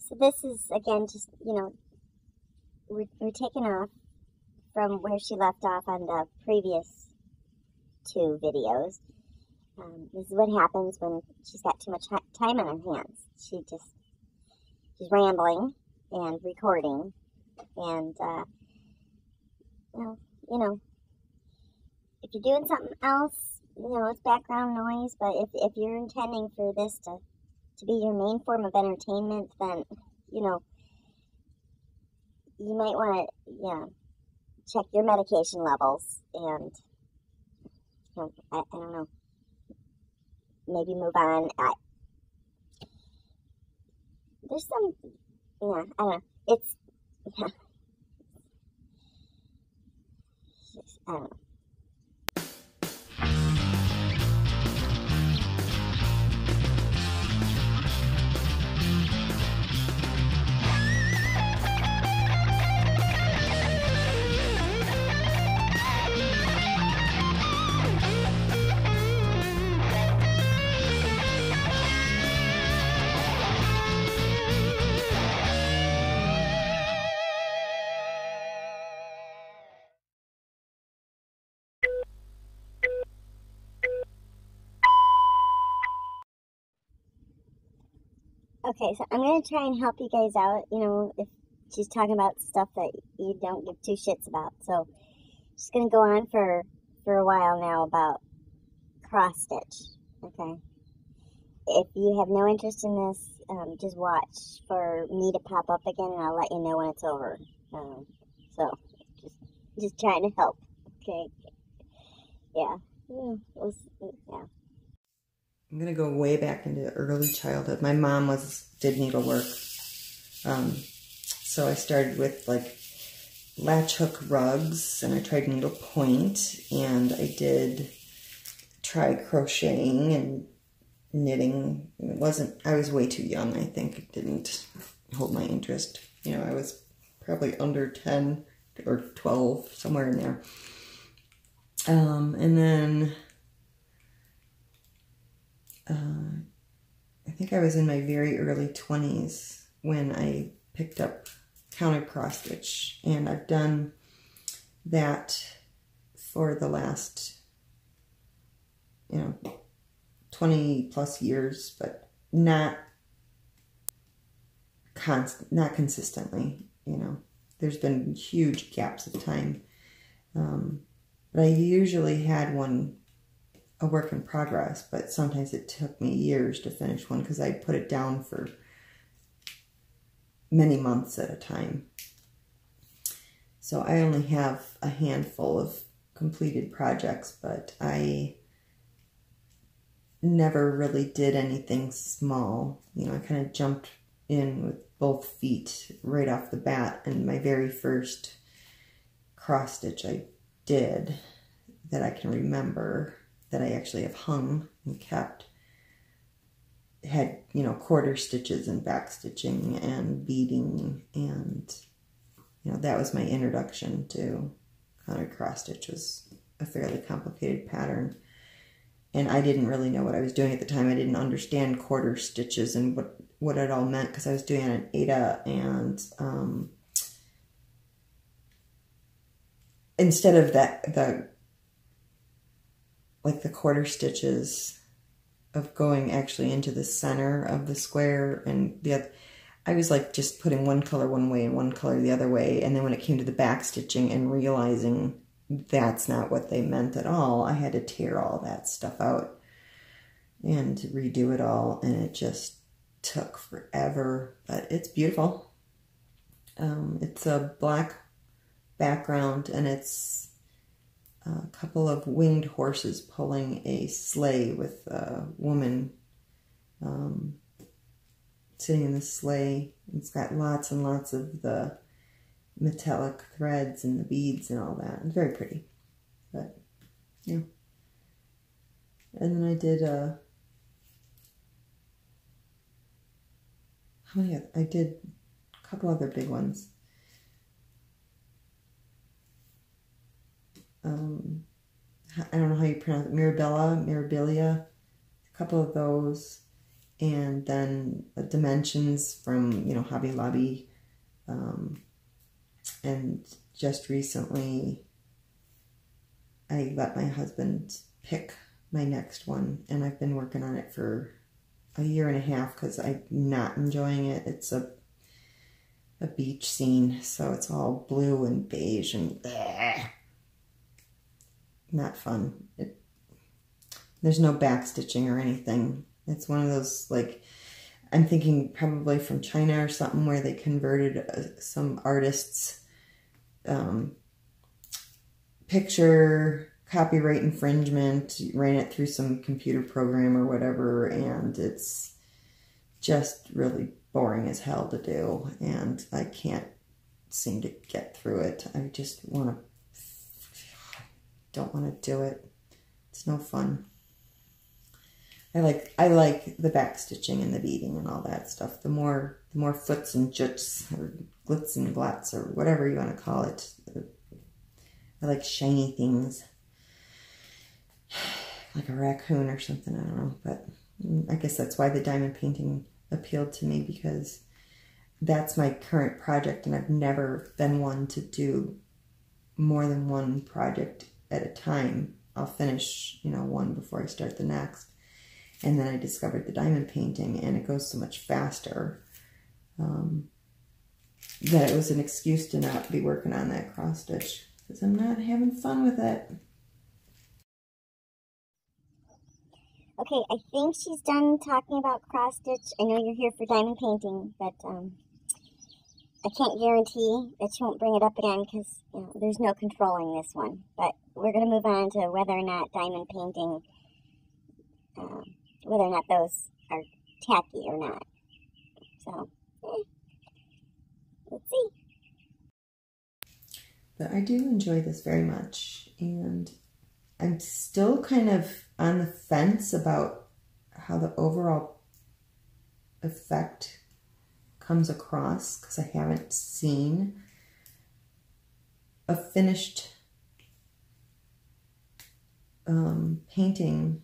So this is, again, just, you know, we're taking off from where she left off on the previous two videos. This is what happens when she's got too much time on her hands. She's rambling and recording, and, well, you know, if you're doing something else, you know, it's background noise, but if you're intending for this to be your main form of entertainment, then, you know, you might want to, yeah, check your medication levels and, you know, I don't know, maybe move on. There's some, yeah, I don't know, it's, yeah, I don't know. Okay, so I'm going to try and help you guys out, you know, if she's talking about stuff that you don't give two shits about. So, she's going to go on for a while now about cross-stitch, okay? If you have no interest in this, just watch for me to pop up again, and I'll let you know when it's over. So, just trying to help, okay? Yeah. Yeah. I'm going to go way back into early childhood. My mom did needlework. So I started with like latch hook rugs, and I tried needlepoint, and I did try crocheting and knitting. I was way too young, I think. It didn't hold my interest. You know, I was probably under 10 or 12, somewhere in there. And then I think I was in my very early 20s when I picked up counted cross stitch, and I've done that for the last, you know, 20 plus years, but not consistently, you know. There's been huge gaps of time. But I usually had a work in progress, but sometimes it took me years to finish one because I put it down for many months at a time. So I only have a handful of completed projects, but I never really did anything small. You know, I kind of jumped in with both feet right off the bat, and my very first cross stitch I did that I can remember, that I actually have hung and kept, had, you know, quarter stitches and back stitching and beading, and, you know, that was my introduction to counted cross stitch. Was a fairly complicated pattern, and I didn't really know what I was doing at the time. I didn't understand quarter stitches and what it all meant, because I was doing an Ada, and instead of the quarter stitches of going actually into the center of the square, and the other, I was like just putting one color one way and one color the other way, and then when it came to the back stitching and realizing that's not what they meant at all, I had to tear all that stuff out and redo it all, and it just took forever, but it's beautiful. It's a black background, and it's a couple of winged horses pulling a sleigh with a woman sitting in the sleigh. It's got lots and lots of the metallic threads and the beads and all that. It's very pretty, but yeah. And then I did I did a couple other big ones. I don't know how you pronounce it, Mirabilia, a couple of those, and then the dimensions from, you know, Hobby Lobby. And just recently, I let my husband pick my next one, and I've been working on it for a year and a half because I'm not enjoying it. It's a beach scene, so it's all blue and beige and not fun. There's no back stitching or anything. It's one of those, like, I'm thinking probably from China or something, where they converted some artist's picture, copyright infringement, ran it through some computer program or whatever, and it's just really boring as hell to do, and I can't seem to get through it. I just don't want to do it. It's no fun. I like the back stitching and the beading and all that stuff. The more foots and juts or glitz and glats or whatever you want to call it. I like shiny things. Like a raccoon or something, I don't know. But I guess that's why the diamond painting appealed to me, because that's my current project, and I've never been one to do more than one project at a time. I'll finish, you know, one before I start the next. And then I discovered the diamond painting, and it goes so much faster that it was an excuse to not be working on that cross stitch, because I'm not having fun with it. Okay, I think she's done talking about cross stitch. I know you're here for diamond painting, but I can't guarantee that she won't bring it up again, because, you know, there's no controlling this one. But we're going to move on to whether or not diamond painting, whether or not those are tacky or not. So, let's see. But I do enjoy this very much, and I'm still kind of on the fence about how the overall effect comes across, because I haven't seen a finished painting,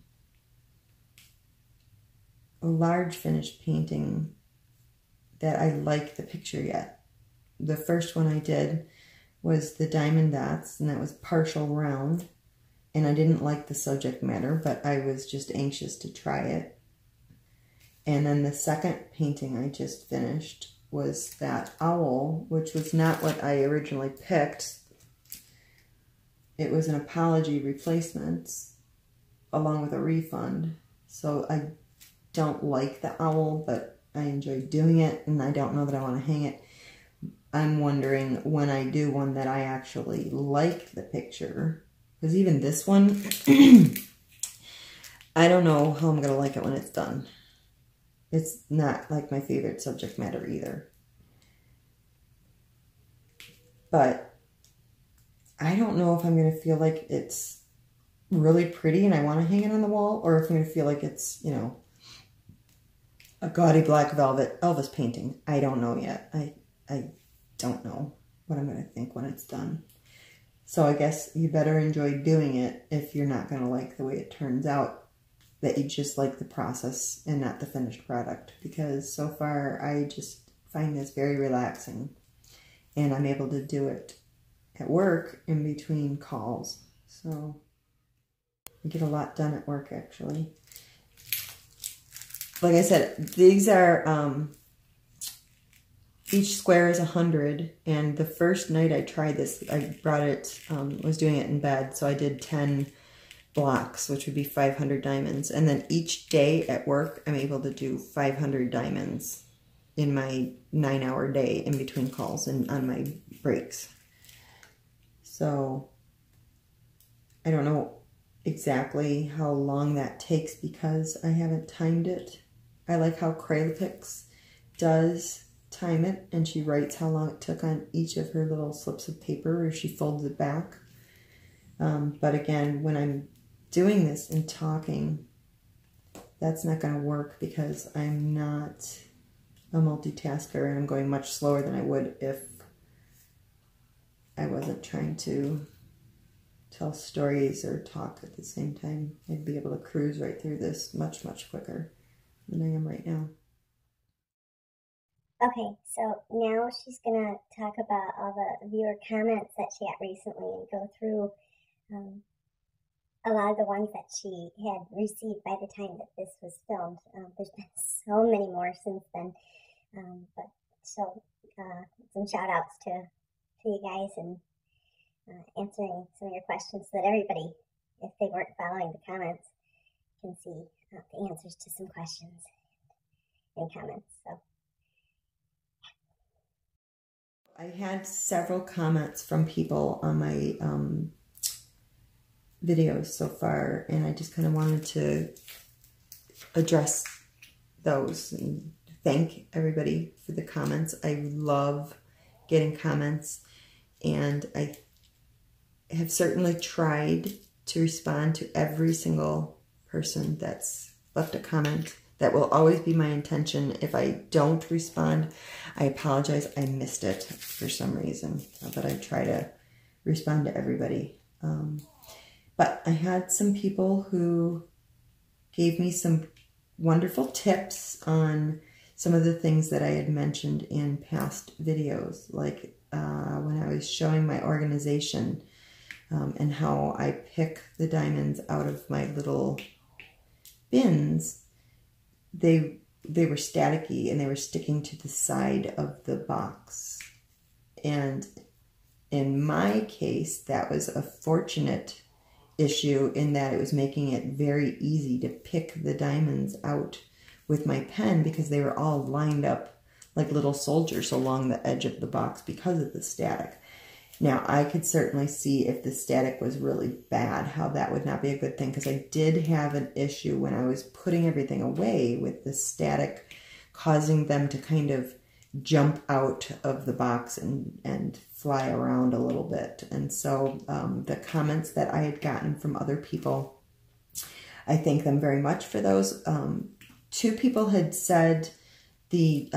a large finished painting that I like the picture yet. The first one I did was the diamond dots, and that was partial round, and I didn't like the subject matter, but I was just anxious to try it. And then the second painting I just finished was that owl, which was not what I originally picked. It was an apology replacement along with a refund. So I don't like the owl, but I enjoy doing it, and I don't know that I want to hang it. I'm wondering when I do one that I actually like the picture, because even this one, I don't know how I'm going to like it when it's done. It's not like my favorite subject matter either. But I don't know if I'm going to feel like it's really pretty and I want to hang it on the wall, or if I'm going to feel like it's, you know, a gaudy black velvet Elvis painting. I don't know yet. I don't know what I'm going to think when it's done. So I guess you better enjoy doing it if you're not going to like the way it turns out, that you just like the process and not the finished product. Because so far I just find this very relaxing, and I'm able to do it at work in between calls. So I get a lot done at work, actually. Like I said, these are, each square is 100, and the first night I tried this, I brought it, was doing it in bed, so I did 10 blocks, which would be 500 diamonds, and then each day at work, I'm able to do 500 diamonds in my 9-hour day in between calls and on my breaks. So I don't know exactly how long that takes because I haven't timed it. I like how Kraylapix does time it, and she writes how long it took on each of her little slips of paper, or she folds it back. But again, when I'm doing this and talking, that's not going to work because I'm not a multitasker, and I'm going much slower than I would if I wasn't trying to tell stories or talk at the same time. I'd be able to cruise right through this much, much quicker. than I am right now. Okay, so now she's gonna talk about all the viewer comments that she got recently and go through a lot of the ones that she had received by the time that this was filmed. There's been so many more since then, but so some shout outs to you guys and answering some of your questions so that everybody, if they weren't following the comments, can see the answers to some questions and comments. So I had several comments from people on my videos so far, and I just kind of wanted to address those and thank everybody for the comments. I love getting comments, and I have certainly tried to respond to every single person that's left a comment. That will always be my intention. If I don't respond, I apologize. I missed it for some reason, but I try to respond to everybody. But I had some people who gave me some wonderful tips on some of the things that I had mentioned in past videos, like when I was showing my organization and how I pick the diamonds out of my little bins. They were staticky and they were sticking to the side of the box. And in my case, that was a fortunate issue in that it was making it very easy to pick the diamonds out with my pen because they were all lined up like little soldiers along the edge of the box because of the static. Now, I could certainly see if the static was really bad, how that would not be a good thing, because I did have an issue when I was putting everything away with the static causing them to kind of jump out of the box and fly around a little bit. And so the comments that I had gotten from other people, I thank them very much for those. 2 people had said the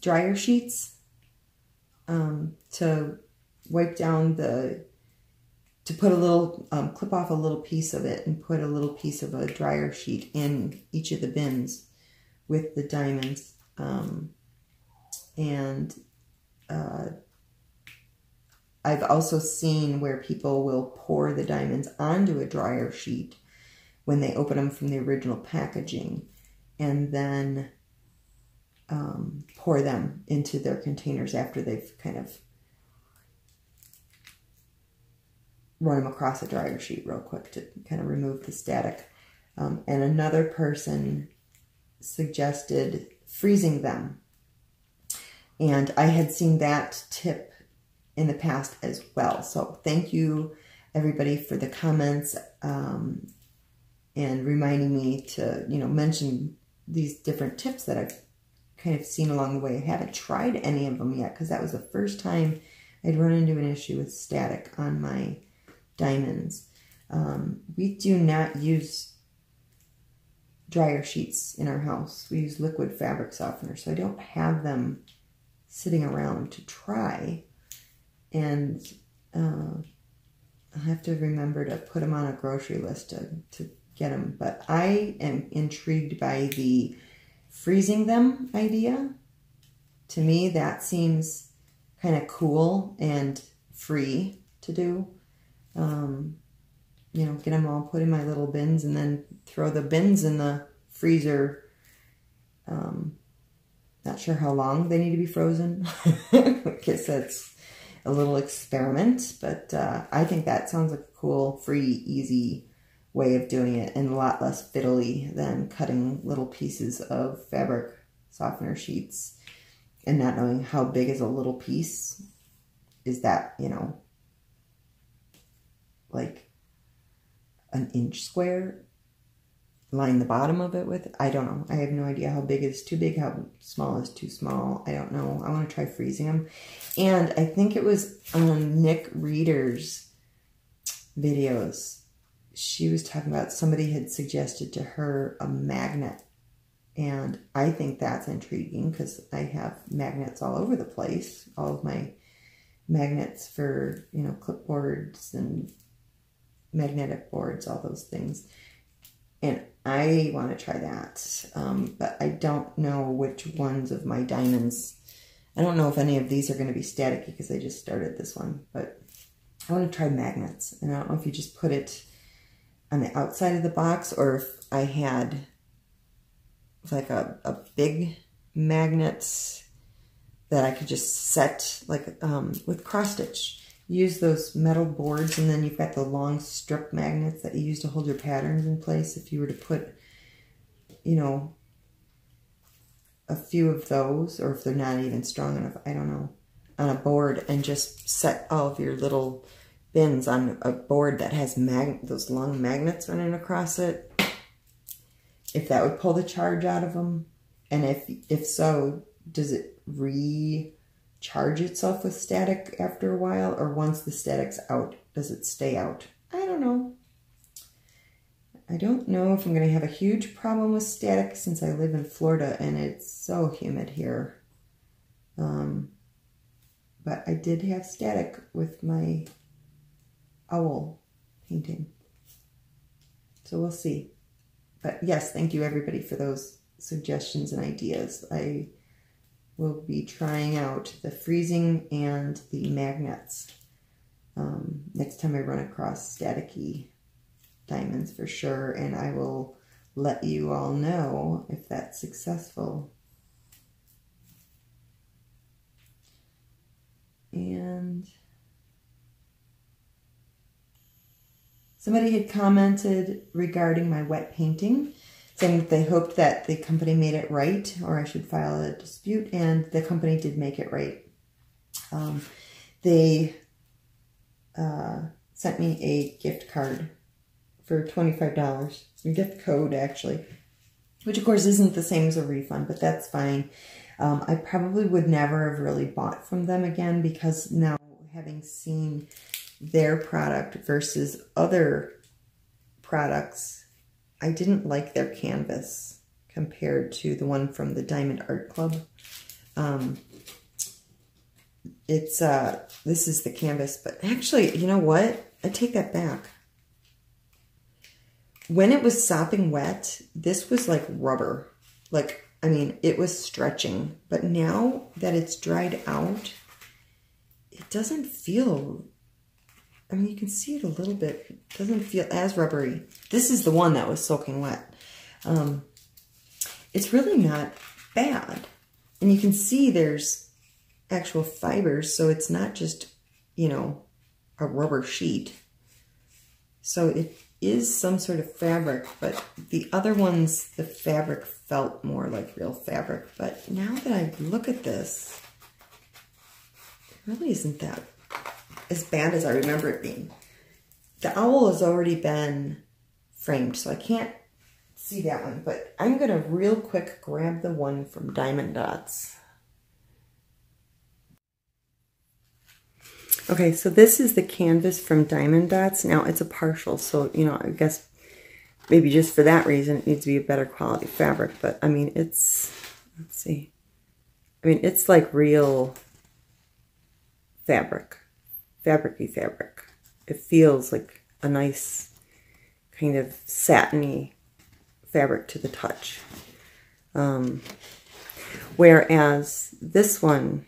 dryer sheets, to wipe down to put a little, clip off a little piece of it and put a little piece of a dryer sheet in each of the bins with the diamonds. I've also seen where people will pour the diamonds onto a dryer sheet when they open them from the original packaging and then pour them into their containers after they've kind of run them across a dryer sheet real quick to kind of remove the static. And another person suggested freezing them. And I had seen that tip in the past as well. So thank you everybody for the comments and reminding me to, mention these different tips that I've kind of seen along the way. I haven't tried any of them yet because that was the first time I'd run into an issue with static on my diamonds. We do not use dryer sheets in our house. We use liquid fabric softener, so I don't have them sitting around to try. And I'll have to remember to put them on a grocery list to get them. But I am intrigued by the freezing them idea. To me, that seems kind of cool and free to do. Get them all put in my little bins and then throw the bins in the freezer. Not sure how long they need to be frozen. I guess that's a little experiment, but I think that sounds like a cool, free, easy way of doing it and a lot less fiddly than cutting little pieces of fabric softener sheets and not knowing how big is a little piece. Is that, like an inch square? Line the bottom of it with, I don't know. I have no idea how big is too big, how small is too small. I don't know. I want to try freezing them. And I think it was on Nick Reader's videos. She was talking about somebody had suggested to her a magnet. And I think that's intriguing because I have magnets all over the place. All of my magnets for, clipboards and magnetic boards, all those things. And I want to try that. But I don't know which ones of my diamonds. I don't know if any of these are going to be staticky because I just started this one. But I want to try magnets. And I don't know if you just put it on the outside of the box or if I had like a big magnet that I could just set like with cross stitch. Use those metal boards, and then you've got the long strip magnets that you use to hold your patterns in place. If you were to put, you know, a few of those, or if they're not even strong enough, I don't know, on a board, and just set all of your little bins on a board that has those long magnets running across it, if that would pull the charge out of them. And if so, does it recharge itself with static after a while, or once the static's out, does it stay out? I don't know. I don't know if I'm going to have a huge problem with static since I live in Florida and it's so humid here. But I did have static with my owl painting. So we'll see. But yes, thank you everybody for those suggestions and ideas. I will be trying out the freezing and the magnets next time I run across staticky diamonds for sure, and I will let you all know if that's successful. And somebody had commented regarding my wet painting, saying that they hoped that the company made it right, or I should file a dispute, and the company did make it right. They sent me a gift card for $25, a gift code actually, which of course isn't the same as a refund, but that's fine. I probably would never have really bought from them again, because now having seen their product versus other products, I didn't like their canvas compared to the one from the Diamond Art Club. This is the canvas, but actually, you know what? I take that back. When it was sopping wet, this was like rubber. Like, I mean, it was stretching, but now that it's dried out, it doesn't feel, I mean, you can see it a little bit. It doesn't feel as rubbery. This is the one that was soaking wet. It's really not bad. And you can see there's actual fibers, so it's not just, you know, a rubber sheet. So it is some sort of fabric, but the other ones, the fabric felt more like real fabric. But now that I look at this, it really isn't that as bad as I remember it being. The owl has already been framed, so I can't see that one, but I'm gonna real quick grab the one from Diamond Dots. Okay, so this is the canvas from Diamond Dots. Now it's a partial, so, you know, I guess maybe just for that reason it needs to be a better quality fabric, but I mean, it's, let's see. I mean, it's like real fabric, fabric-y fabric. It feels like a nice kind of satiny fabric to the touch. Whereas this one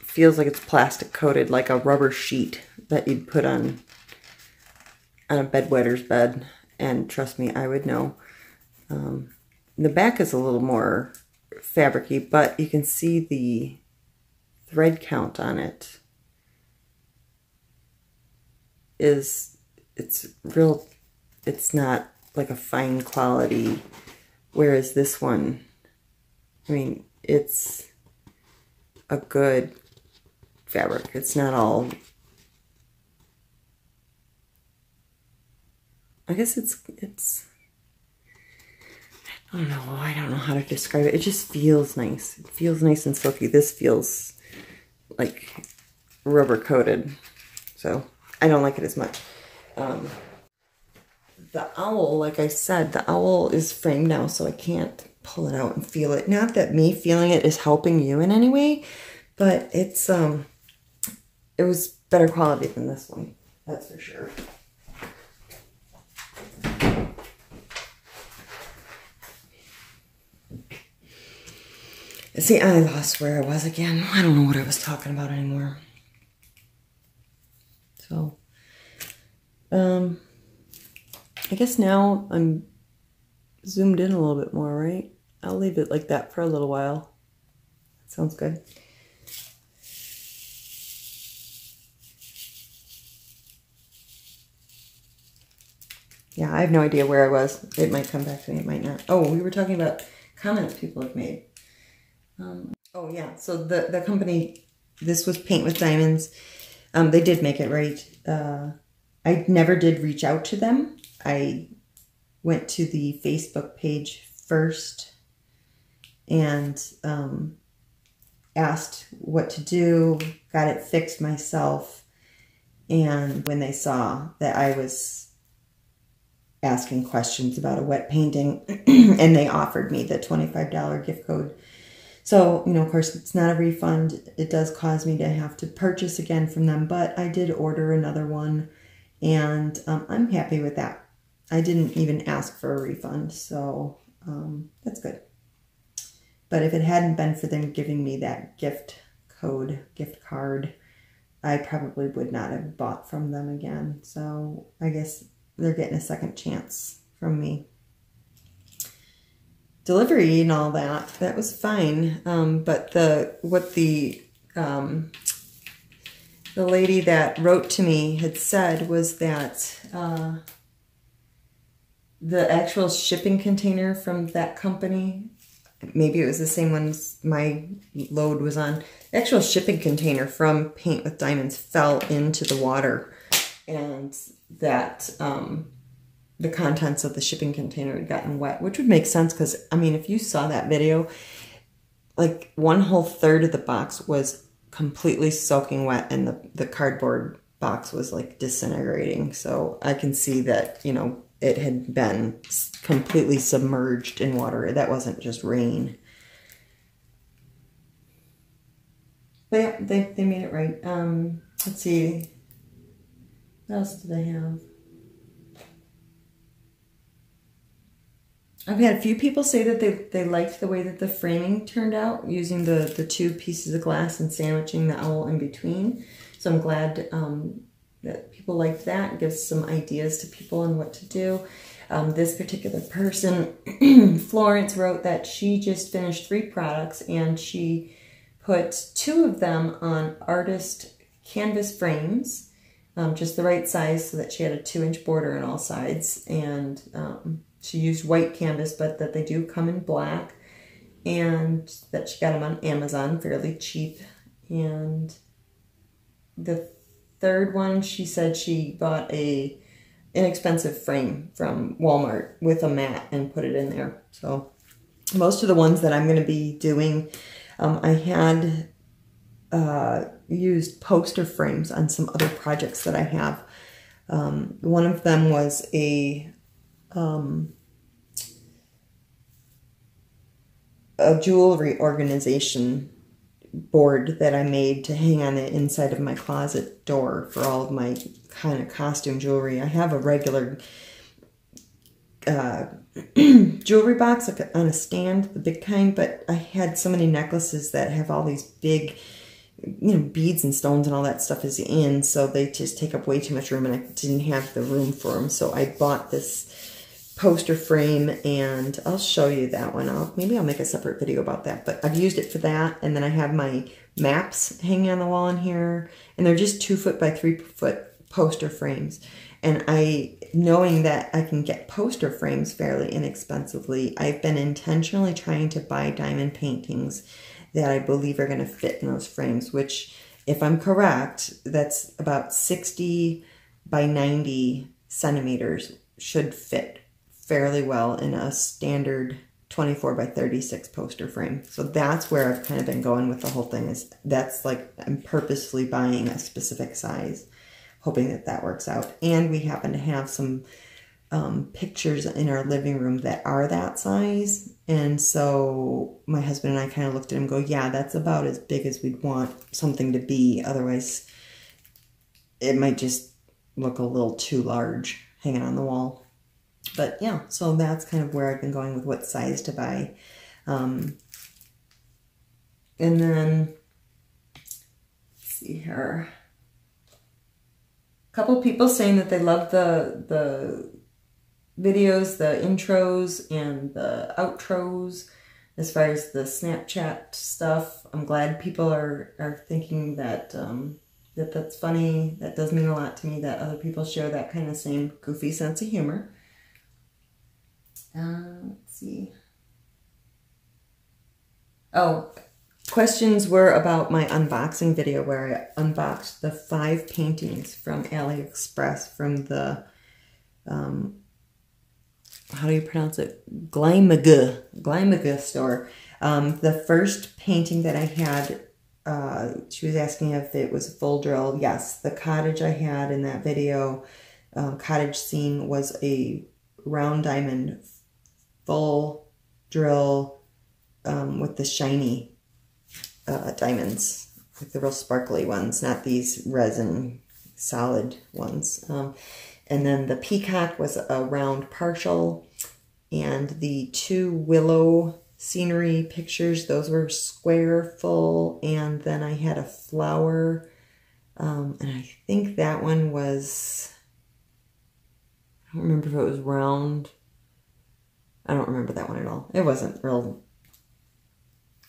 feels like it's plastic coated, like a rubber sheet that you'd put on a bedwetter's bed. And trust me, I would know. The back is a little more fabric-y, but you can see the thread count on it it's real, it's not like a fine quality, whereas this one, I mean, it's a good fabric. It's not all, I guess it's I don't know how to describe it. It just feels nice. It feels nice and silky. This feels like rubber coated, so I don't like it as much. The owl, like I said, the owl is framed now, so I can't pull it out and feel it. Not that me feeling it is helping you in any way, but it's it was better quality than this one, that's for sure. See, I lost where I was again. I don't know what I was talking about anymore. So, I guess now I'm zoomed in a little bit more, right? I'll leave it like that for a little while. That sounds good. Yeah, I have no idea where I was. It might come back to me, it might not. Oh, we were talking about comments people have made. Oh yeah, so the company, this was Paint with Diamonds. They did make it right. I never did reach out to them. I went to the Facebook page first and asked what to do, got it fixed myself. And when they saw that I was asking questions about a wet painting and they offered me the $25 gift code. So, you know, of course, it's not a refund. It does cause me to have to purchase again from them, but I did order another one and I'm happy with that. I didn't even ask for a refund, so that's good. But if it hadn't been for them giving me that gift card, I probably would not have bought from them again. So I guess they're getting a second chance from me. Delivery and all that was fine. But the lady that wrote to me had said was that the actual shipping container from that company, maybe it was the same ones my load was on, the actual shipping container from Paint with Diamonds fell into the water, and that the contents of the shipping container had gotten wet, which would make sense because, I mean, if you saw that video, like 1/3 of the box was completely soaking wet and the cardboard box was like disintegrating. So I can see that, you know, it had been completely submerged in water. That wasn't just rain. But yeah, they made it right. Let's see. What else did I have? I've had a few people say that they liked the way that the framing turned out, using the two pieces of glass and sandwiching the owl in between. So I'm glad that people liked that. It gives some ideas to people on what to do. This particular person, Florence, wrote that she just finished 3 products and she put 2 of them on artist canvas frames, just the right size so that she had a 2-inch border on all sides. And she used white canvas, but that they do come in black, and that she got them on Amazon fairly cheap. And the third one, she said she bought a inexpensive frame from Walmart with a mat and put it in there. So most of the ones that I'm going to be doing, I had used poster frames on some other projects that I have. One of them was a jewelry organization board that I made to hang on the inside of my closet door for all of my kind of costume jewelry. I have a regular jewelry box like on a stand, the big kind, but I had so many necklaces that have all these big, you know, beads and stones and all that stuff is in, so they just take up way too much room and I didn't have the room for them. So I bought this poster frame, and I'll show you that one. Maybe I'll make a separate video about that, but I've used it for that. And then I have my maps hanging on the wall in here, and they're just 2-foot by 3-foot poster frames. And knowing that I can get poster frames fairly inexpensively, I've been intentionally trying to buy diamond paintings that I believe are going to fit in those frames, which, if I'm correct, that's about 60 by 90 centimeters should fit fairly well in a standard 24 by 36 poster frame. So that's where I've kind of been going with the whole thing, is that's like I'm purposefully buying a specific size, hoping that that works out. And we happen to have some pictures in our living room that are that size. And so my husband and I kind of looked at him and go, yeah, that's about as big as we'd want something to be. Otherwise, it might just look a little too large hanging on the wall. But yeah, so that's kind of where I've been going with what size to buy. And then, let's see here. A couple people saying that they love the videos, the intros and the outros. As far as the Snapchat stuff, I'm glad people are thinking that that's funny. That does mean a lot to me that other people share that kind of same goofy sense of humor. Let's see. Oh, questions were about my unboxing video where I unboxed the 5 paintings from AliExpress from the, how do you pronounce it? Glymaga store. The first painting that I had, she was asking if it was a full drill. Yes, the cottage I had in that video, cottage scene, was a round diamond full drill with the shiny diamonds, like the real sparkly ones, not these resin solid ones. And then the peacock was a round partial, and the 2 willow scenery pictures, those were square full, and then I had a flower, and I think that one was, I don't remember if it was round. I don't remember that one at all. It wasn't real.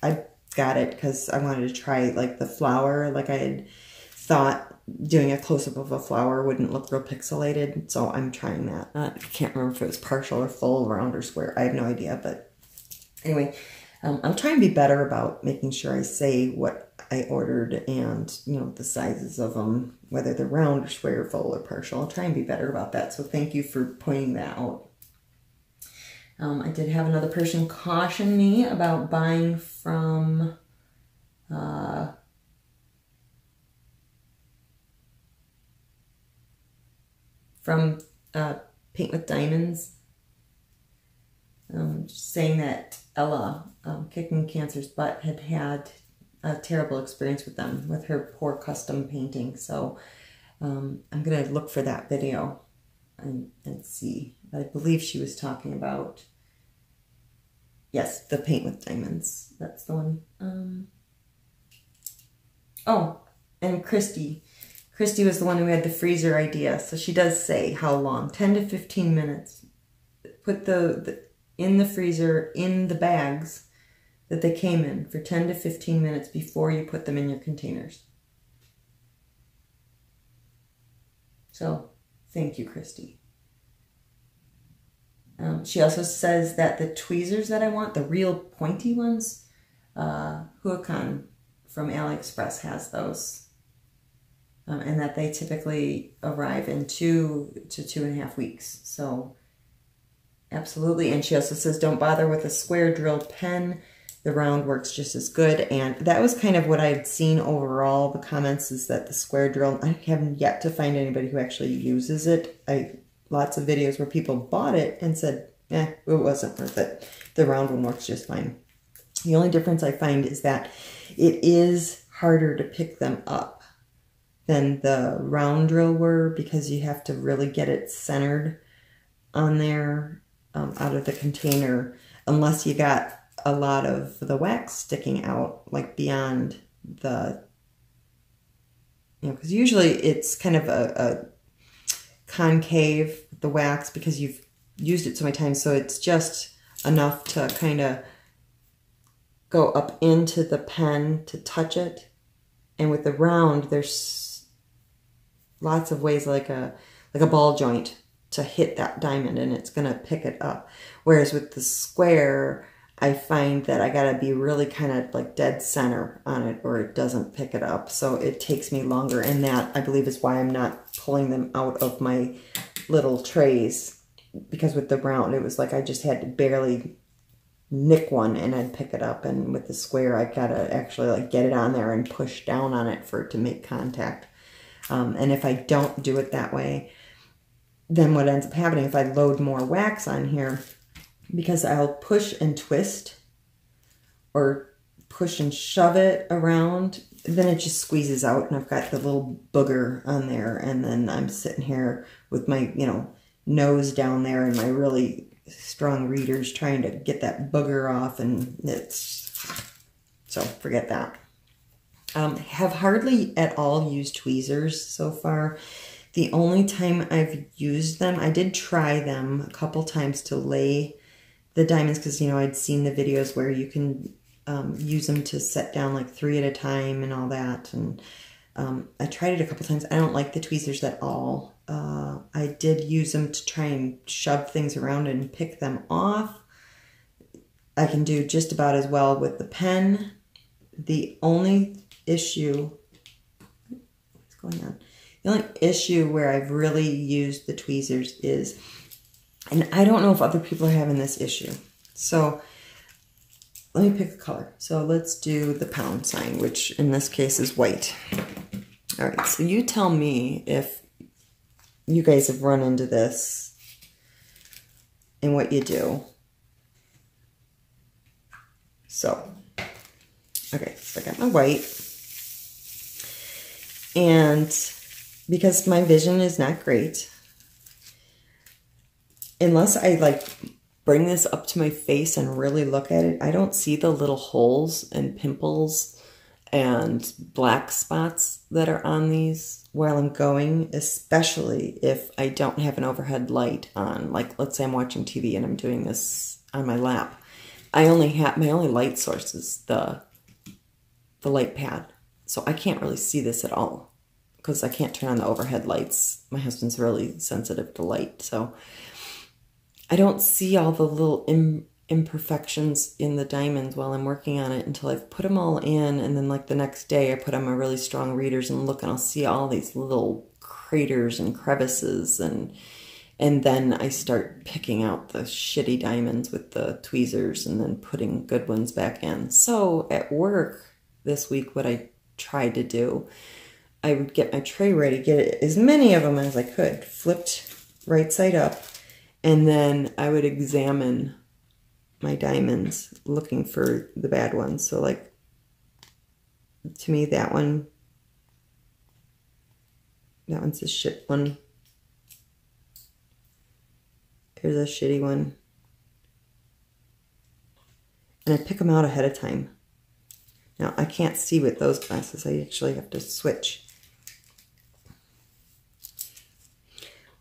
I got it because I wanted to try like the flower, like I had thought doing a close-up of a flower wouldn't look real pixelated, so I'm trying that. I can't remember if it was partial or full, round or square. I have no idea, but anyway, I'll try and be better about making sure I say what I ordered and, you know, the sizes of them, whether they're round or square, full or partial. I'll try and be better about that, so thank you for pointing that out. I did have another person caution me about buying from Paint with Diamonds, saying that Ella, Kicking Cancer's Butt, had a terrible experience with them, with her poor custom painting. So I'm going to look for that video and see. I believe she was talking about, yes, the Paint with Diamonds. That's the one. Oh, and Christy. Christy was the one who had the freezer idea. So she does say how long, 10 to 15 minutes. Put in the freezer, in the bags that they came in, for 10 to 15 minutes before you put them in your containers. So thank you, Christy. She also says that the tweezers that I want, the real pointy ones, Huacon from AliExpress has those. And that they typically arrive in 2 to 2.5 weeks. So absolutely. And she also says don't bother with a square drill pen. The round works just as good. And that was kind of what I had seen overall. The comments is that the square drill, I haven't yet to find anybody who actually uses it. Lots of videos where people bought it and said, it wasn't worth it. The round one works just fine. The only difference I find is that it is harder to pick them up than the round drill were, because you have to really get it centered on there out of the container, unless you got a lot of the wax sticking out, like beyond the, because usually it's kind of a concave, the wax, because you've used it so many times, so it's just enough to kind of go up into the pen to touch it. And with the round, there's lots of ways, like a ball joint, to hit that diamond, and it's going to pick it up. Whereas with the square, I find that I got to be really kind of like dead center on it, or it doesn't pick it up. So it takes me longer, and that, I believe, is why I'm not pulling them out of my little trays, because with the round, it was like I just had to barely nick one and I'd pick it up. And with the square, I got to actually like get it on there and push down on it for it to make contact. And if I don't do it that way, then what ends up happening, if I load more wax on here, because I'll push and twist or push and shove it around, then it just squeezes out, and I've got the little booger on there, and then I'm sitting here with my, nose down there and my really strong readers trying to get that booger off, and it's So forget that. Have hardly at all used tweezers so far. The only time I've used them, I did try them a couple times to lay the diamonds because, you know, I'd seen the videos where you can use them to set down like 3 at a time and all that. And I tried it a couple times. I don't like the tweezers at all. I did use them to try and shove things around and pick them off. I can do just about as well with the pen. The only issue, what's going on? The only issue where I've really used the tweezers is, and I don't know if other people are having this issue. So let me pick a color. So let's do the pound sign, which in this case is white. All right, so you tell me if you guys have run into this and what you do. So, okay, so I got my white. And because my vision is not great, unless I like bring this up to my face and really look at it, I don't see the little holes and pimples and black spots that are on these while I'm going, especially if I don't have an overhead light on. Like, let's say I'm watching TV and I'm doing this on my lap. I only have, my only light source is the light pad. So I can't really see this at all because I can't turn on the overhead lights. My husband's really sensitive to light. So I don't see all the little imperfections in the diamonds while I'm working on it until I've put them all in. And then like the next day I put on my really strong readers and look and I'll see all these little craters and crevices. And then I start picking out the shitty diamonds with the tweezers and then putting good ones back in. So at work this week, what I tried to do, I would get my tray ready, get as many of them as I could, flipped right side up, and then I would examine my diamonds looking for the bad ones. So like, to me, that one's a shit one. Here's a shitty one. And I pick them out ahead of time. Now, I can't see with those glasses. I actually have to switch.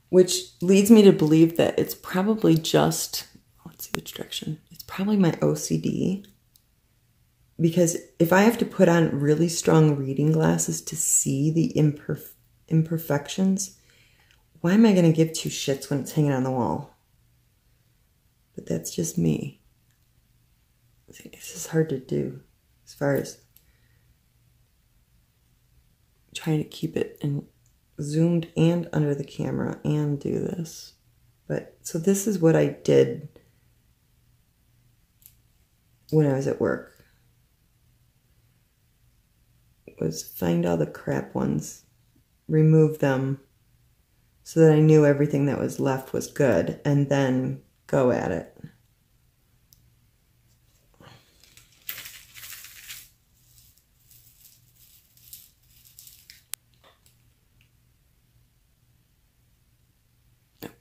Which leads me to believe that it's probably just, let's see which direction. It's probably my OCD. Because if I have to put on really strong reading glasses to see the imperfections, why am I going to give two shits when it's hanging on the wall? But that's just me. This is hard to do as far as trying to keep it in zoomed and under the camera and do this. But so this is what I did when I was at work. Was find all the crap ones, remove them so that I knew everything that was left was good, and then go at it.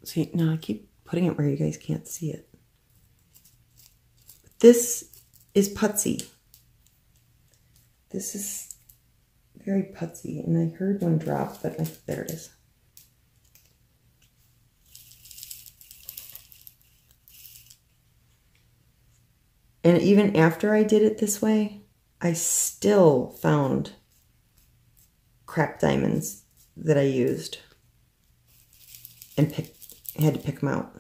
See, now I keep putting it where you guys can't see it. This is putsy. This is very putsy, and I heard one drop, but there it is. And even after I did it this way, I still found crap diamonds that I used and had to pick them out.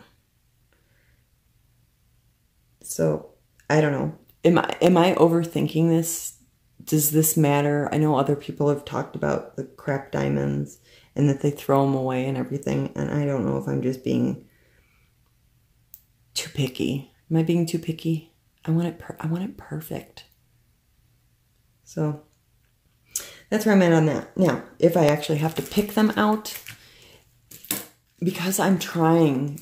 So, I don't know. Am I overthinking this? Does this matter? I know other people have talked about the crap diamonds and that they throw them away and everything, and I don't know if I'm just being too picky. Am I being too picky? I want it perfect. So that's where I'm at on that. Now, if I actually have to pick them out, because I'm trying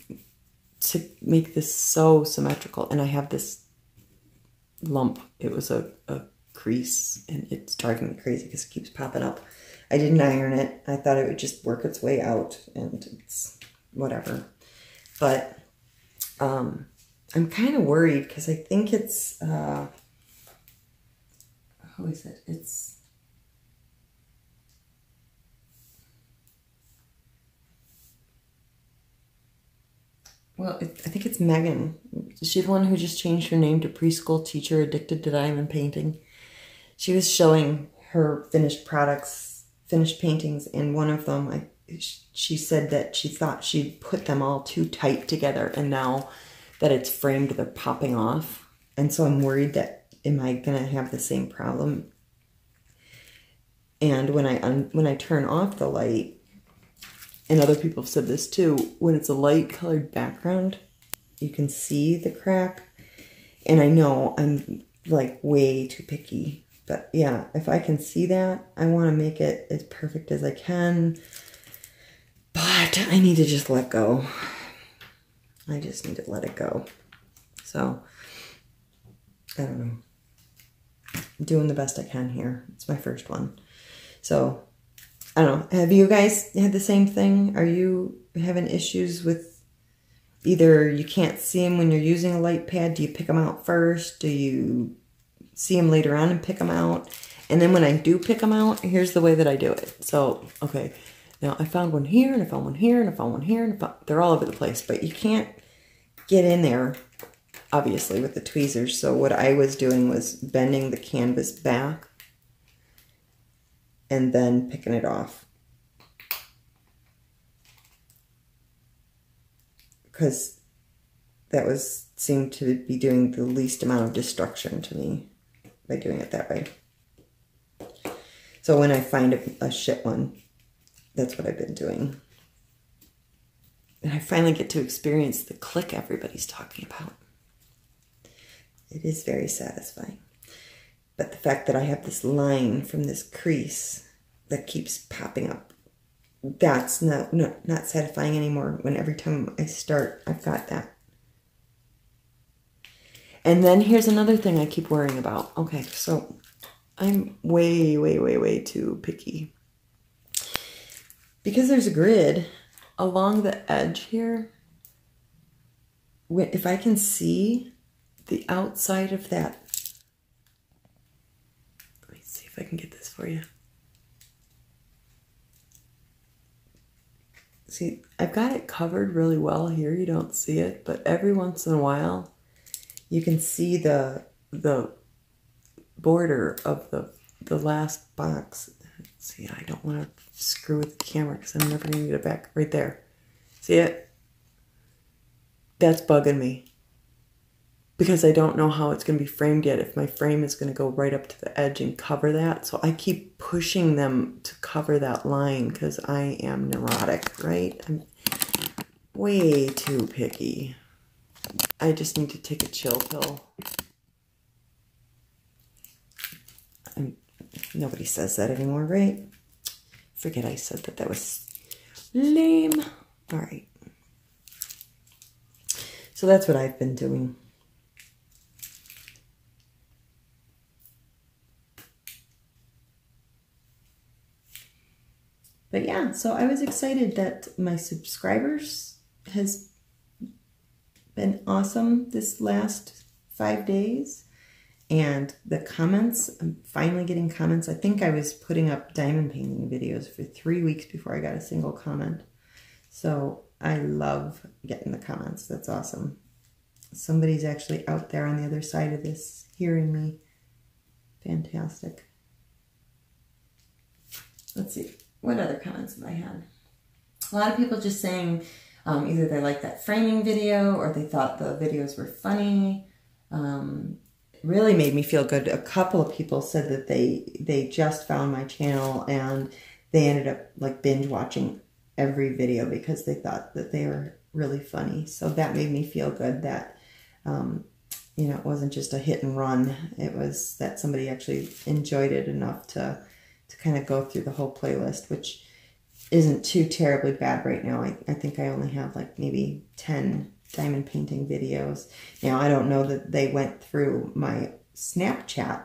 to make this so symmetrical, and I have this lump. It was a crease, and it's driving me crazy because it keeps popping up. I didn't iron it. I thought it would just work its way out, and it's whatever. But I'm kind of worried because I think it's who is it? It's, well, I think it's Megan. Is she the one who just changed her name to preschool teacher addicted to diamond painting? She was showing her finished products, finished paintings, and one of them, she said that she thought she'd put them all too tight together, and now that it's framed, they're popping off. And so I'm worried that, am I going to have the same problem? And when I turn off the light, and other people have said this too, when it's a light colored background, you can see the crack. And I know I'm like way too picky. But yeah, if I can see that, I want to make it as perfect as I can. But I need to just let go. I just need to let it go. So, I don't know. I'm doing the best I can here. It's my first one. So, I don't know. Have you guys had the same thing? Are you having issues with either you can't see them when you're using a light pad? Do you pick them out first? Do you see them later on and pick them out? And then when I do pick them out, here's the way that I do it. So, okay, now I found one here, and I found one here, and I found one here, and they're all over the place. But you can't get in there, obviously, with the tweezers. So what I was doing was bending the canvas back and then picking it off. Because that seemed to be doing the least amount of destruction to me by doing it that way. So when I find a shit one, that's what I've been doing. And I finally get to experience the click everybody's talking about. It is very satisfying. But the fact that I have this line from this crease that keeps popping up, that's not satisfying anymore when every time I start, I've got that. And then here's another thing I keep worrying about. Okay, so I'm way, way, way, way too picky. Because there's a grid along the edge here, if I can see the outside of that, let me see if I can get this for you. See, I've got it covered really well here. You don't see it, but every once in a while, you can see the border of the last box. See, I don't want to screw with the camera because I'm never going to get it back. Right there. See it? That's bugging me. Because I don't know how it's going to be framed yet. If my frame is going to go right up to the edge and cover that. So I keep pushing them to cover that line because I am neurotic, right? I'm way too picky. I just need to take a chill pill. Nobody says that anymore, right? Forget I said that. That was lame. All right. So that's what I've been doing. But yeah, so I was excited that my subscribers has been awesome this last 5 days. And the comments, I'm finally getting comments. I think I was putting up diamond painting videos for 3 weeks before I got a single comment. So I love getting the comments. That's awesome. Somebody's actually out there on the other side of this hearing me. Fantastic. Let's see. What other comments have I had? A lot of people just saying either they liked that framing video or they thought the videos were funny. Really made me feel good. A couple of people said that they just found my channel and they ended up like binge watching every video because they thought that they were really funny. So that made me feel good that, you know, it wasn't just a hit and run. It was that somebody actually enjoyed it enough to kind of go through the whole playlist, which isn't too terribly bad right now. I think I only have like maybe 10 diamond painting videos. Now, I don't know that they went through my Snapchat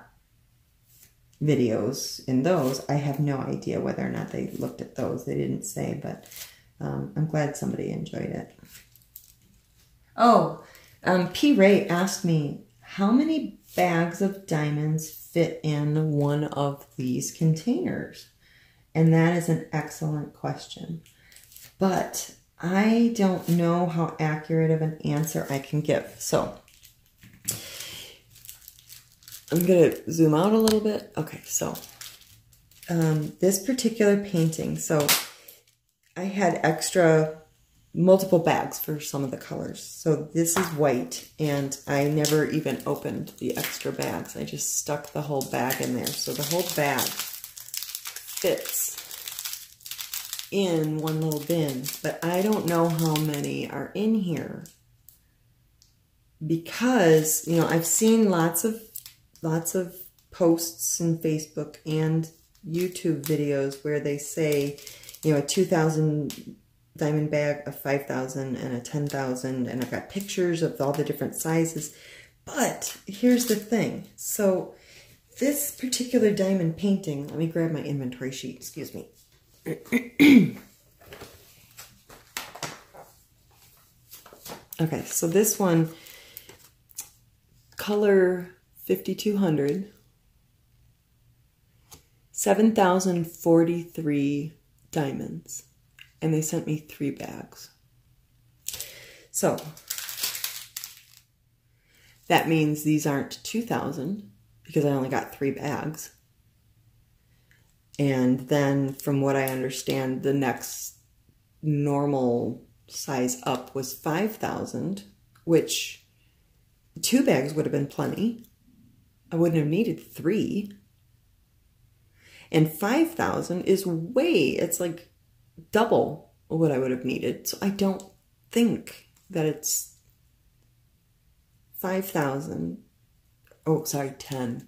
videos in those. I have no idea whether or not they looked at those. They didn't say, but I'm glad somebody enjoyed it. Oh, P. Ray asked me how many bags of diamonds fit in one of these containers? And that is an excellent question. But I don't know how accurate of an answer I can give. So I'm going to zoom out a little bit. Okay, so this particular painting, so I had extra multiple bags for some of the colors. So this is white, and I never even opened the extra bags. I just stuck the whole bag in there. So the whole bag fits in one little bin, but I don't know how many are in here because, you know, I've seen lots of posts in Facebook and YouTube videos where they say, you know, a 2,000 diamond bag, a 5,000, and a 10,000, and I've got pictures of all the different sizes. But here's the thing. So this particular diamond painting, let me grab my inventory sheet, excuse me. Okay, so this one, color 5200, 7,043 diamonds, and they sent me 3 bags. So that means these aren't 2,000 because I only got 3 bags. And then from what I understand, the next normal size up was 5,000, which 2 bags would have been plenty. I wouldn't have needed 3. And 5,000 is it's like double what I would have needed. So I don't think that it's 5,000. Oh, sorry, 10.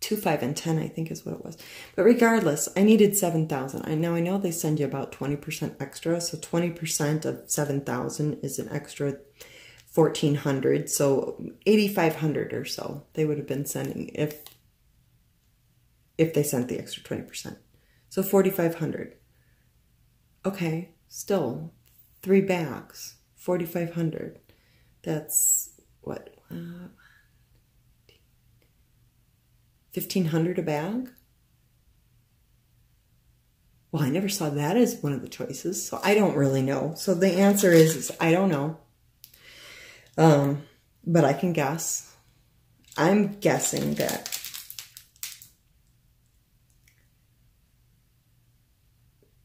2, 5, and 10, I think is what it was. But regardless, I needed 7,000. Now I know they send you about 20% extra. So 20% of 7,000 is an extra 1,400. So 8,500 or so they would have been sending if they sent the extra 20%. So 4,500. Okay, still 3 bags, 4,500. That's what? 1,500 a bag? Well, I never saw that as one of the choices, so I don't really know. So the answer is I don't know. But I can guess. I'm guessing that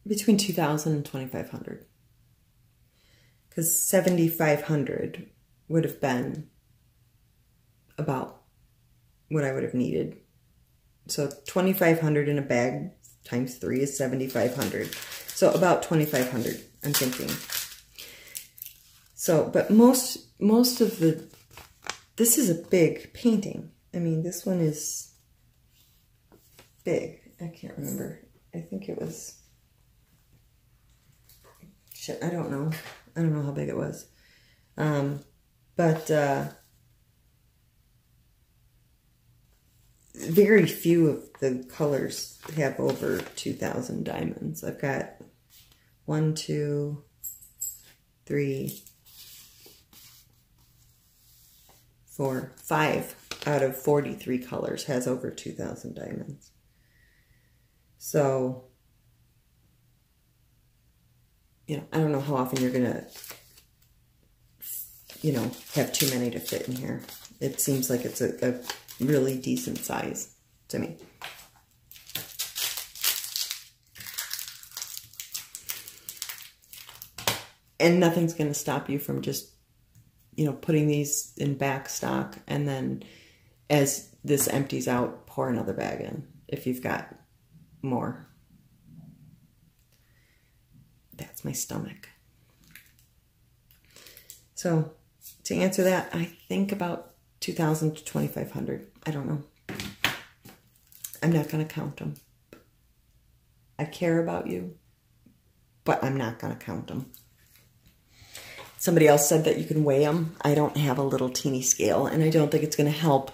between 2,000 and 2,500. Because 7,500 would have been about what I would have needed. So 2,500 in a bag times 3 is 7,500. So about 2,500, I'm thinking. So, but most of this is a big painting. I mean, this one is big. I can't remember. I think it was, shit, I don't know. I don't know how big it was. But very few of the colors have over 2,000 diamonds. I've got 1, 2, 3, 4, 5 out of 43 colors has over 2,000 diamonds. So, you know, I don't know how often you're going to, you know, have too many to fit in here. It seems like it's a really decent size to me. And nothing's going to stop you from just, you know, putting these in back stock, and then as this empties out, pour another bag in if you've got more. That's my stomach. So to answer that, I think about 2,000 to 2,500. I don't know. I'm not going to count them. I care about you, but I'm not going to count them. Somebody else said that you can weigh them. I don't have a little teeny scale, and I don't think it's going to help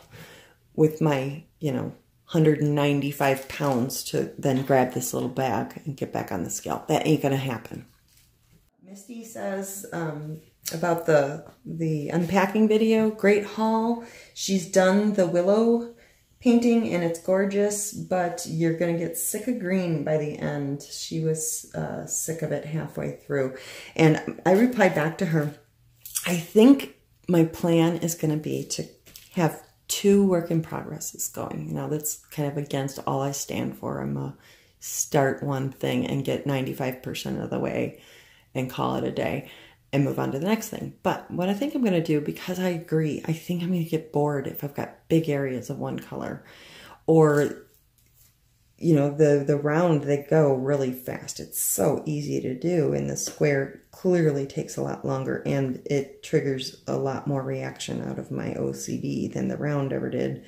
with my, you know, 195 pounds to then grab this little bag and get back on the scale. That ain't going to happen. Misty says, about the unpacking video. Great haul. She's done the willow painting and it's gorgeous, but you're gonna get sick of green by the end. She was sick of it halfway through. And I replied back to her, I think my plan is gonna be to have 2 work in progresses going. Now that's kind of against all I stand for. I'm a start one thing and get 95% of the way and call it a day and move on to the next thing. But what I think I'm going to do, because I agree, I think I'm going to get bored if I've got big areas of one color, or, you know, the round, they go really fast. It's so easy to do, and the square clearly takes a lot longer, and it triggers a lot more reaction out of my OCD than the round ever did,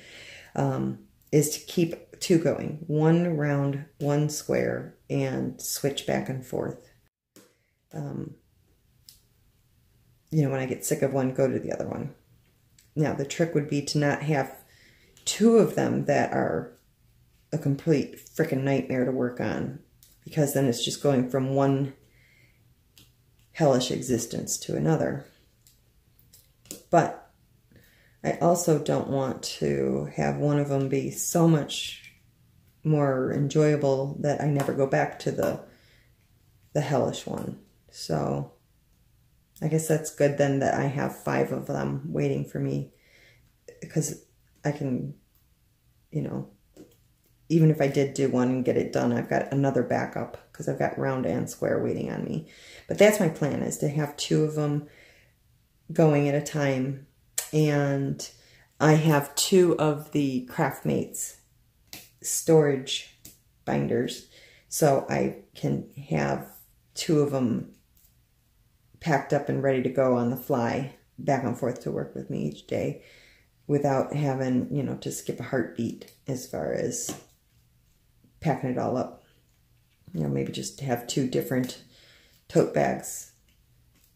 is to keep 2 going. 1 round, 1 square, and switch back and forth. You know, when I get sick of one, go to the other one. Now, the trick would be to not have 2 of them that are a complete freaking nightmare to work on, because then it's just going from one hellish existence to another. But I also don't want to have one of them be so much more enjoyable that I never go back to the hellish one. So I guess that's good then that I have 5 of them waiting for me, because I can, you know, even if I did do one and get it done, I've got another backup because I've got round and square waiting on me. But that's my plan, is to have 2 of them going at a time. And I have 2 of the Craftmates storage binders, so I can have 2 of them packed up and ready to go on the fly back and forth to work with me each day without having, you know, to skip a heartbeat as far as packing it all up. You know, maybe just have 2 different tote bags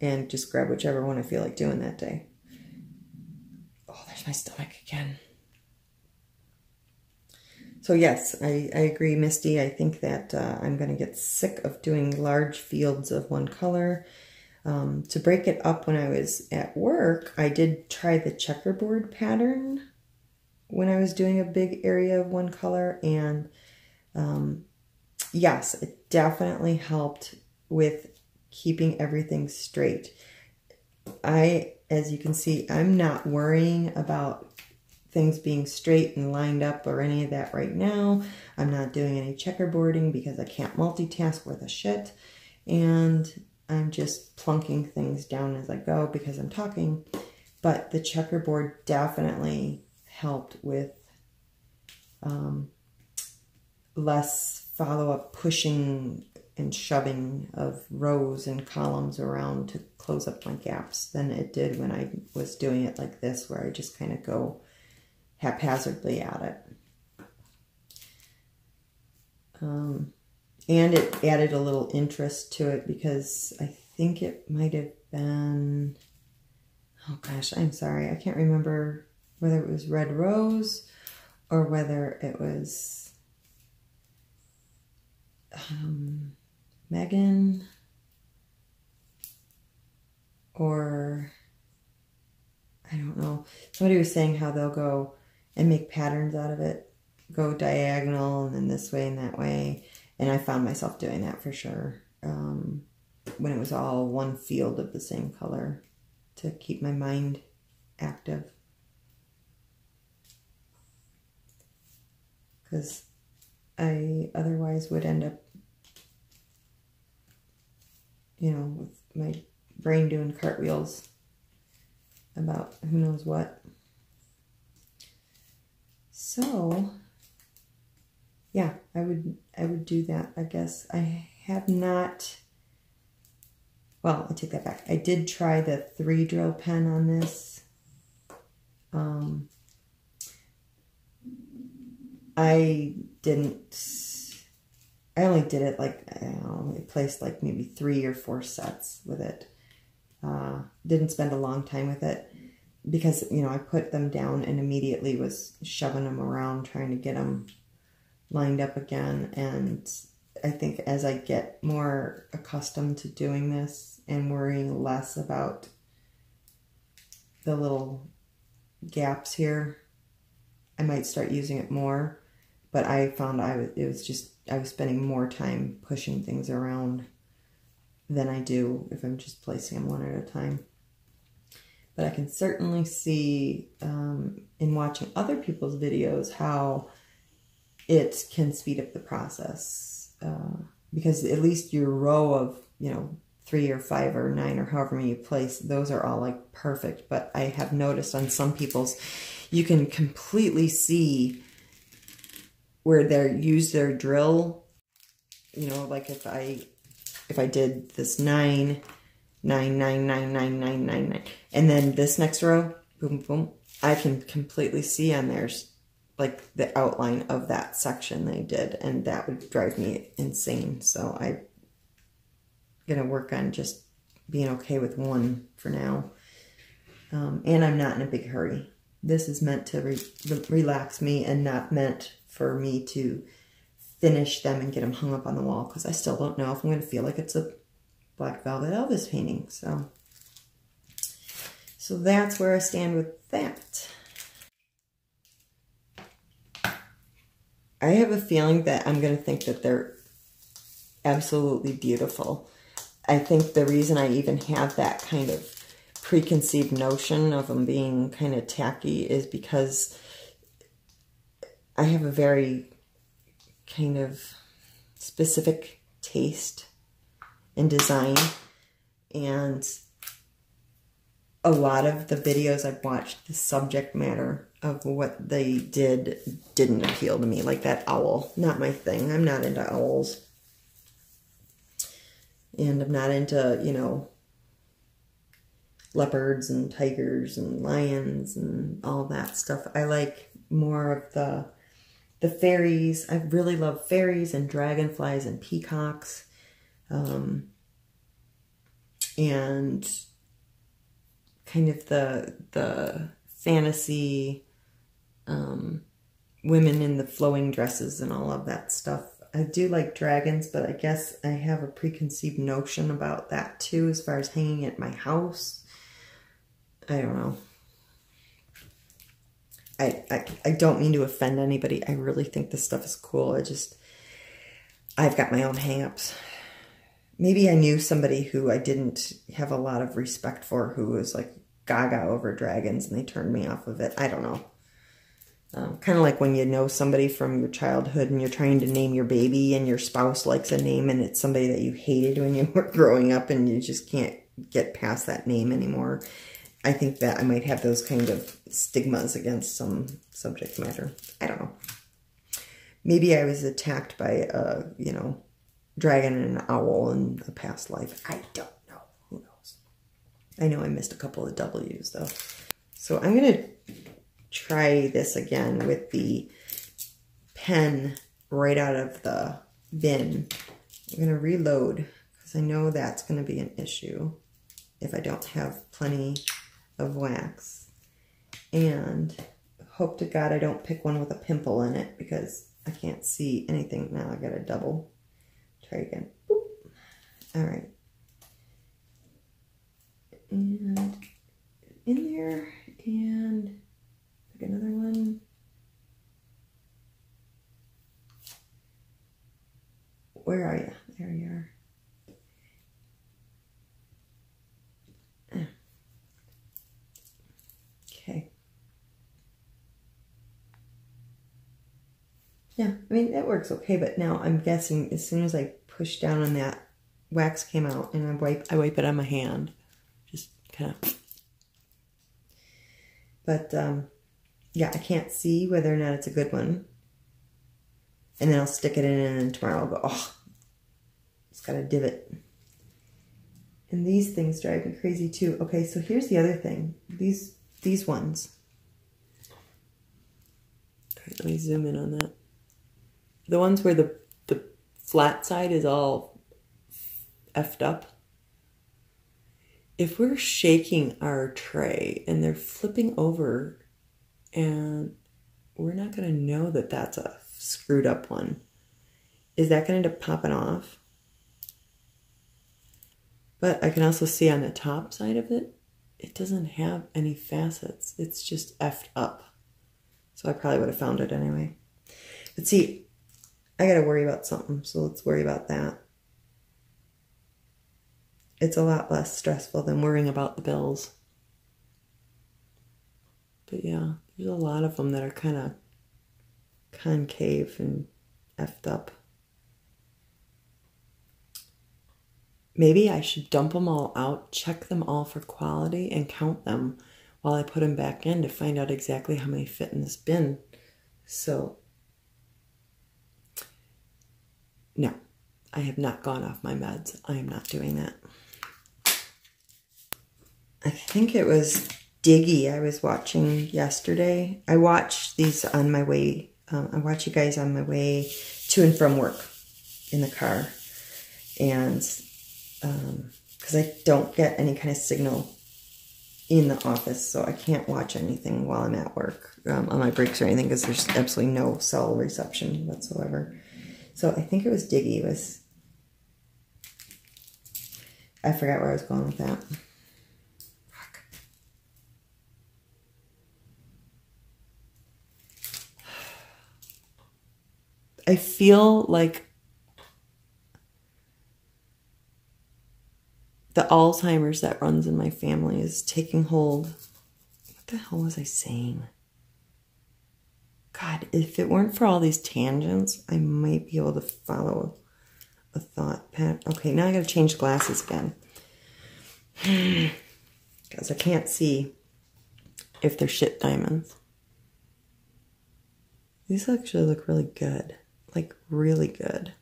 and just grab whichever one I feel like doing that day. Oh, there's my stomach again. So yes, I agree, Misty. I think that I'm going to get sick of doing large fields of one color. To break it up, when I was at work, I did try the checkerboard pattern when I was doing a big area of one color. And yes, it definitely helped with keeping everything straight. As you can see, I'm not worrying about things being straight and lined up or any of that right now. I'm not doing any checkerboarding because I can't multitask worth a shit. And I'm just plunking things down as I go because I'm talking. But the checkerboard definitely helped with less follow-up pushing and shoving of rows and columns around to close up my gaps than it did when I was doing it like this, where I just kind of go haphazardly at it. And it added a little interest to it, because I think it might have been, oh gosh, I'm sorry, I can't remember whether it was Red Rose or whether it was Megan, or I don't know. Somebody was saying how they'll go and make patterns out of it, go diagonal and then this way and that way. And I found myself doing that for sure when it was all one field of the same color, to keep my mind active. Because I otherwise would end up, you know, with my brain doing cartwheels about who knows what. So yeah, I would do that, I guess. I have not, well, I take that back. I did try the 3 drill pen on this. I only did it like, I don't know, I placed like maybe 3 or 4 sets with it. Didn't spend a long time with it because, you know, I put them down and immediately was shoving them around trying to get them lined up again. And I think as I get more accustomed to doing this and worrying less about the little gaps here. I might start using it more, but I found I was spending more time pushing things around than I do if I'm just placing them one at a time. But I can certainly see in watching other people's videos how it can speed up the process, because at least your row of, 3 or 5 or 9 or however many you place, those are all like perfect. But I have noticed on some people's, you can completely see where they use their drill. Like if I did this 9, 9, 9, 9, 9, 9, 9, 9, and then this next row, boom, boom, I can completely see on theirs like the outline of that section they did, and that would drive me insane. So I'm gonna work on just being okay with one for now, and I'm not in a big hurry. This is meant to relax me and not meant for me to finish them and get them hung up on the wall, because I still don't know if I'm going to feel like it's a Black Velvet Elvis painting. So that's where I stand with that. I have a feeling that I'm going to think that they're absolutely beautiful. I think the reason I even have that kind of preconceived notion of them being kind of tacky is because I have a very kind of specific taste in design, and a lot of the videos I've watched, the subject matter of what they didn't appeal to me. Like that owl, not my thing. I'm not into owls, and I'm not into, leopards and tigers and lions and all that stuff. I like more of the fairies. I really love fairies and dragonflies and peacocks, and kind of the fantasy, women in the flowing dresses and all of that stuff. I do like dragons, but I guess I have a preconceived notion about that too, as far as hanging at my house. I don't know. I don't mean to offend anybody. I really think this stuff is cool. I've got my own hang-ups. Maybe I knew somebody who I didn't have a lot of respect for, who was like gaga over dragons, and they turned me off of it. I don't know. Kind of like when you know somebody from your childhood and you're trying to name your baby and your spouse likes a name and it's somebody that you hated when you were growing up and you just can't get past that name anymore. I think that I might have those kind of stigmas against some subject matter. I don't know. Maybe I was attacked by a, dragon and an owl in a past life. I don't know. Who knows? I know I missed a couple of W's though. So I'm going to try this again with the pen right out of the bin. I'm going to reload because I know that's going to be an issue if I don't have plenty of wax. And hope to God I don't pick one with a pimple in it, because I can't see anything now. I got to double. Try again. Boop. All right. And in there, and pick another one. Where are you? There you are. Okay. Yeah, I mean, that works okay, but now I'm guessing as soon as I push down on that, wax came out, and I wipe it on my hand. Just kind of. But, yeah, I can't see whether or not it's a good one. And then I'll stick it in, and then tomorrow I'll go, oh, it's got a divot. And these things drive me crazy too. Okay, so here's the other thing. These ones. Okay, let me zoom in on that. The ones where the flat side is all effed up. If we're shaking our tray and they're flipping over, and we're not going to know that that's a screwed up one, is that going to end up popping off? But I can also see on the top side of it it doesn't have any facets. It's just effed up. So I probably would have found it anyway. But see, I got to worry about something, so let's worry about that. It's a lot less stressful than worrying about the bills. But yeah, there's a lot of them that are kind of concave and effed up. Maybe I should dump them all out, check them all for quality, and count them while I put them back in to find out exactly how many fit in this bin. So, no, I have not gone off my meds. I am not doing that. I think it was Diggy I was watching yesterday. I watch these on my way. I watch you guys on my way to and from work in the car. And because I don't get any kind of signal in the office, so I can't watch anything while I'm at work on my breaks or anything, because there's absolutely no cell reception whatsoever. So I think it was Diggy. I forgot where I was going with that. Fuck. I feel like the Alzheimer's that runs in my family is taking hold. What the hell was I saying? God, if it weren't for all these tangents, I might be able to follow a thought pattern. Okay, now I gotta change glasses again. Because I can't see if they're shit diamonds. These actually look really good. Like, really good.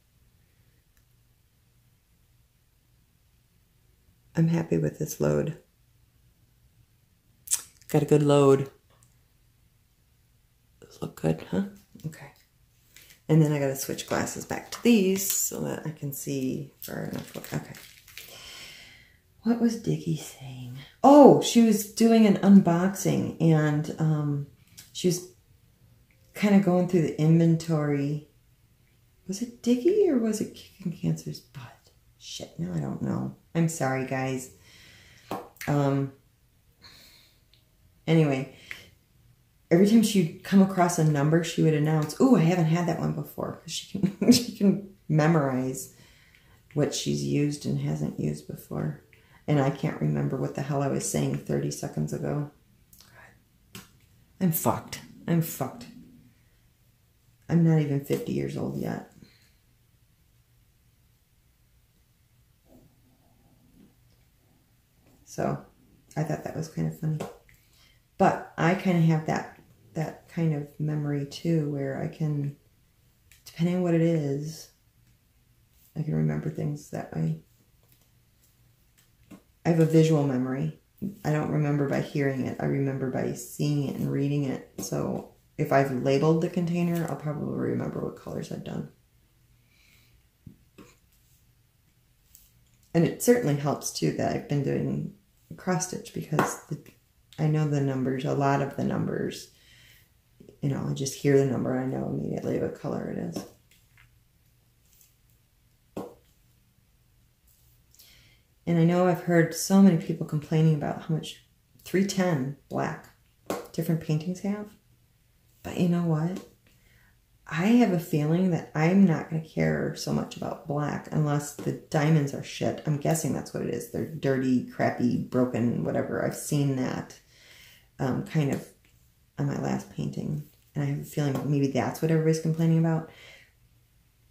I'm happy with this load. Got a good load. Those look good, huh? Okay. And then I gotta switch glasses back to these so that I can see far enough. Okay. What was Diggy saying? Oh, she was doing an unboxing, and she was kind of going through the inventory. Was it Diggy or was it Kicking Cancer's butt? Shit, now I don't know. I'm sorry, guys. Anyway, every time she'd come across a number, she would announce, "Ooh, I haven't had that one before," because she can memorize what she's used and hasn't used before. And I can't remember what the hell I was saying 30 seconds ago. I'm fucked. I'm fucked. I'm not even 50 years old yet. So I thought that was kind of funny. But I kind of have that kind of memory too, where I can, depending on what it is, I can remember things that way. I have a visual memory. I don't remember by hearing it. I remember by seeing it and reading it. So if I've labeled the container, I'll probably remember what colors I've done. And it certainly helps too that I've been doing cross stitch, because I know the numbers, a lot of the numbers. You know, I just hear the number and I know immediately what color it is. And I know I've heard so many people complaining about how much 310 black different paintings have. But you know what? I have a feeling that I'm not going to care so much about black unless the diamonds are shit. I'm guessing that's what it is. They're dirty, crappy, broken, whatever. I've seen that kind of on my last painting. And I have a feeling maybe that's what everybody's complaining about.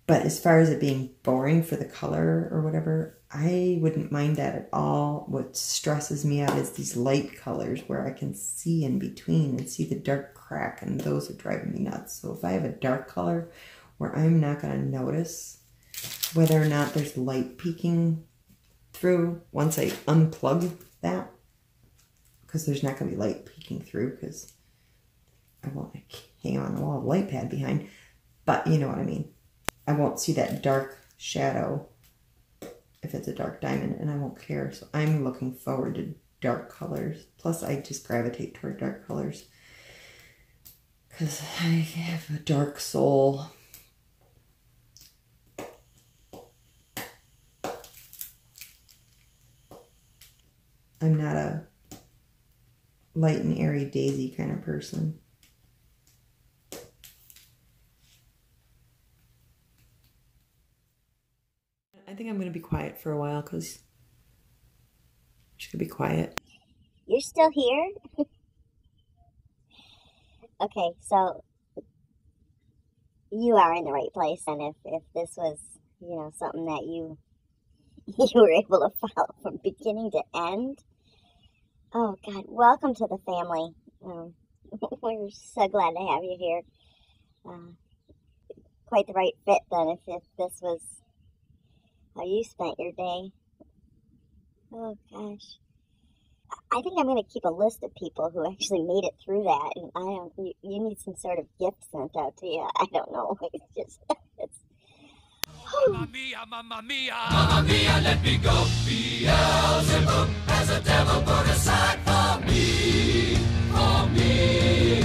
But as far as it being boring for the color or whatever, I wouldn't mind that at all. What stresses me out is these light colors where I can see in between and see the dark crack, and those are driving me nuts. So if I have a dark color where I'm not going to notice whether or not there's light peeking through once I unplug that, because there's not going to be light peeking through because I won't hang on a wall of light pad behind, but you know what I mean. I won't see that dark shadow if it's a dark diamond, and I won't care. So I'm looking forward to dark colors. Plus, I just gravitate toward dark colors because I have a dark soul. I'm not a light and airy daisy kind of person. I think I'm going to be quiet for a while because I'm just going to be quiet. You're still here? Okay, so you are in the right place, and if this was, you know, something that you were able to follow from beginning to end, oh God, welcome to the family. We're so glad to have you here. Quite the right fit then, if this was how you spent your day. Oh gosh. I think I'm going to keep a list of people who actually made it through that, and you need some sort of gift sent out to you. I don't know. It's just, it's. Mamma mia, let me go. Beelzebub has a devil put aside for me, for me.